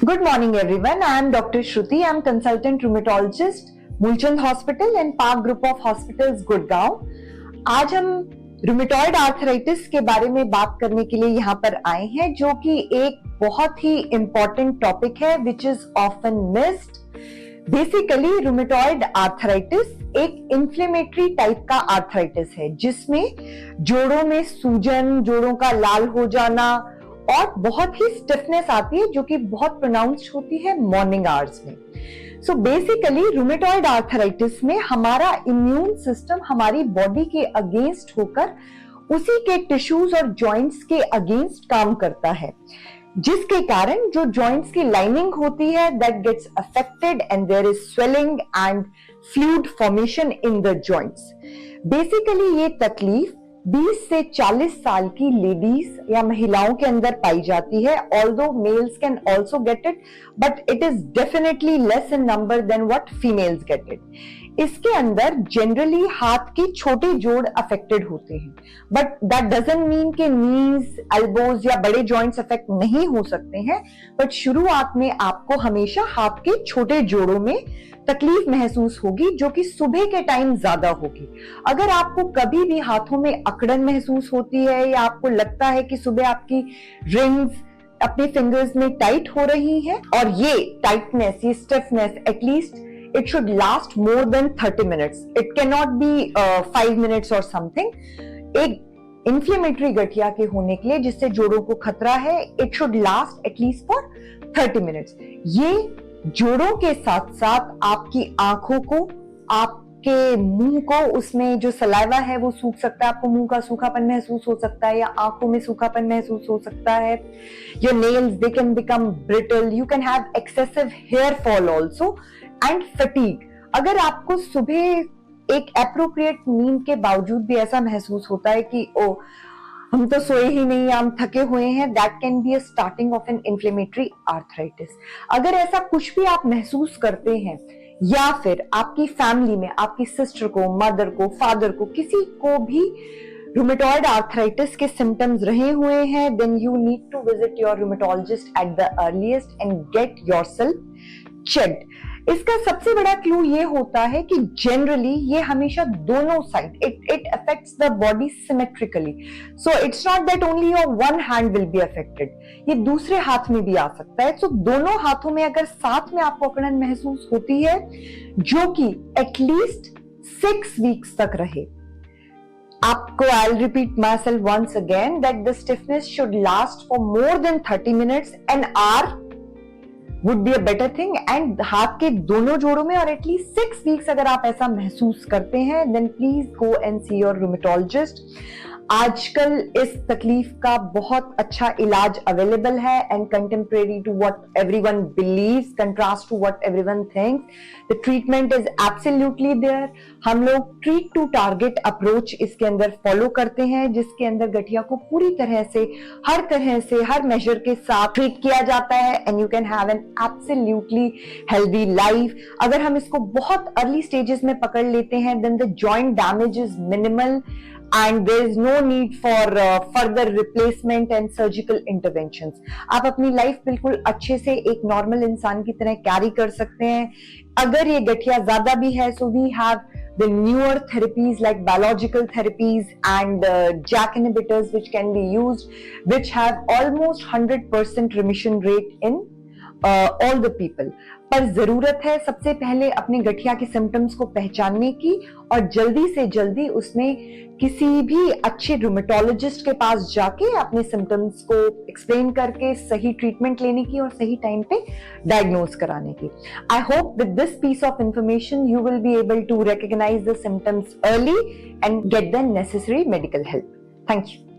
Good morning, everyone. I am Dr. Shruti. I am consultant rheumatologist, Moolchand hospital and park group of hospitals Gurgaon. आज हम rheumatoid arthritis के बारे में बात करने के लिए यहाँ पर आए हैं, जो कि एक बहुत ही इंपॉर्टेंट टॉपिक है which is often missed. Basically rheumatoid arthritis एक इन्फ्लेमेटरी टाइप का आर्थराइटिस है, जिसमें जोड़ों में सूजन, जोड़ों का लाल हो जाना और बहुत ही स्टिफनेस आती है, जो कि बहुत प्रोनाउंस्ड होती है मॉर्निंग आवर्स में। सो बेसिकली रूमेटॉइड आर्थराइटिस में हमारा इम्यून सिस्टम हमारी बॉडी के अगेंस्ट होकर उसी के टिश्यूज और जॉइंट्स के अगेंस्ट काम करता है, जिसके कारण जो जॉइंट्स की लाइनिंग होती है that gets affected and there is swelling and fluid formation in the joints. Basically ये तकलीफ 20 से 40 साल की लेडीज या महिलाओं के अंदर पाई जाती है। Although males can also get it, but it is definitely less in number than what females get it. इसके अंदर जनरली हाथ के छोटे जोड़ अफेक्टेड होते हैं, बट दैट डजंट मीन कि नीज, एल्बोज या बड़े जॉइंट्स अफेक्ट नहीं हो सकते हैं। बट शुरुआत में आपको हमेशा हाथ के छोटे जोड़ों में तकलीफ महसूस होगी, जो कि सुबह के टाइम ज्यादा होगी। अगर आपको कभी भी हाथों में अकड़न महसूस होती है या आपको लगता है कि सुबह आपकी रिंग्स अपने फिंगर्स में टाइट हो रही हैं, और ये टाइटनेस, ये stiffness at least it should last more than 30 minutes. It cannot be 5 minutes or something. एक इन्फ्लेमेटरी गठिया के होने के लिए, जिससे जोड़ों को खतरा है, it should last at least for 30 minutes. ये जोड़ों के साथ साथ आपकी आंखों को, आपके मुंह को, उसमें जो सलाइवा है वो सूख सकता है, आपको मुंह का सूखापन महसूस हो सकता है या आंखों में सूखापन महसूस हो सकता है। Your nails, they can become brittle. You can have excessive hair fall also. And fatigue. अगर आपको सुबह एक एप्रोप्रिएट नींद के बावजूद भी ऐसा महसूस होता है कि ओ हम तो सोए ही नहीं, हम थके हुए हैं, that can be a starting of an inflammatory arthritis. अगर ऐसा कुछ भी आप महसूस करते हैं, या फिर आपकी फैमिली में आपकी सिस्टर को, मदर को, फादर को, किसी को भी रूमेटॉइड आर्थराइटिस के सिम्टम्स रहे हुए हैं, then you need to visit your rheumatologist at the earliest and get yourself checked. इसका सबसे बड़ा क्लू ये होता है कि जनरली ये हमेशा दोनों side, it affects the body symmetrically. So it's not that only your one hand will be affected, ये दूसरे हाथ में भी आ सकता है। सो दोनों हाथों में अगर साथ में आपको अकड़न महसूस होती है, जो कि एटलीस्ट 6 वीक्स तक रहे, आपको, I'll repeat myself once again, that the stiffness should last for more than 30 minutes, an hour would be a better thing, and हाथ के दोनों जोड़ों में, और एटलीस्ट 6 वीक्स अगर आप ऐसा महसूस करते हैं, then please go and see your rheumatologist. आजकल इस तकलीफ का बहुत अच्छा इलाज अवेलेबल है, and contemporary to what everyone believes, contrast to what everyone thinks, the treatment is absolutely there. हम लोग ट्रीट टू टारगेट अप्रोच इसके अंदर फॉलो करते हैं, जिसके अंदर गठिया को पूरी तरह से, हर मेजर के साथ ट्रीट किया जाता है, and you can have an absolutely healthy life. अगर हम इसको बहुत अर्ली स्टेजेस में पकड़ लेते हैं, then the joint damage is minimal and there is no need for further replacement and surgical interventions. आप अपनी लाइफ बिल्कुल अच्छे से एक नॉर्मल इंसान की तरह कैरी कर सकते हैं। अगर ये गठिया ज्यादा भी है, so we have the newer therapies like biological therapies and JAK inhibitors which can be used, which have almost 100% remission rate in all the people. पर जरूरत है सबसे पहले अपने गठिया के सिम्टम्स को पहचानने की, और जल्दी से जल्दी उसमें किसी भी अच्छे रूमेटोलॉजिस्ट के पास जाके अपने सिम्टम्स को एक्सप्लेन करके सही ट्रीटमेंट लेने की और सही टाइम पे डायग्नोज कराने की। I hope with this piece of information you will be able to recognise the symptoms early and get the necessary medical help. Thank you.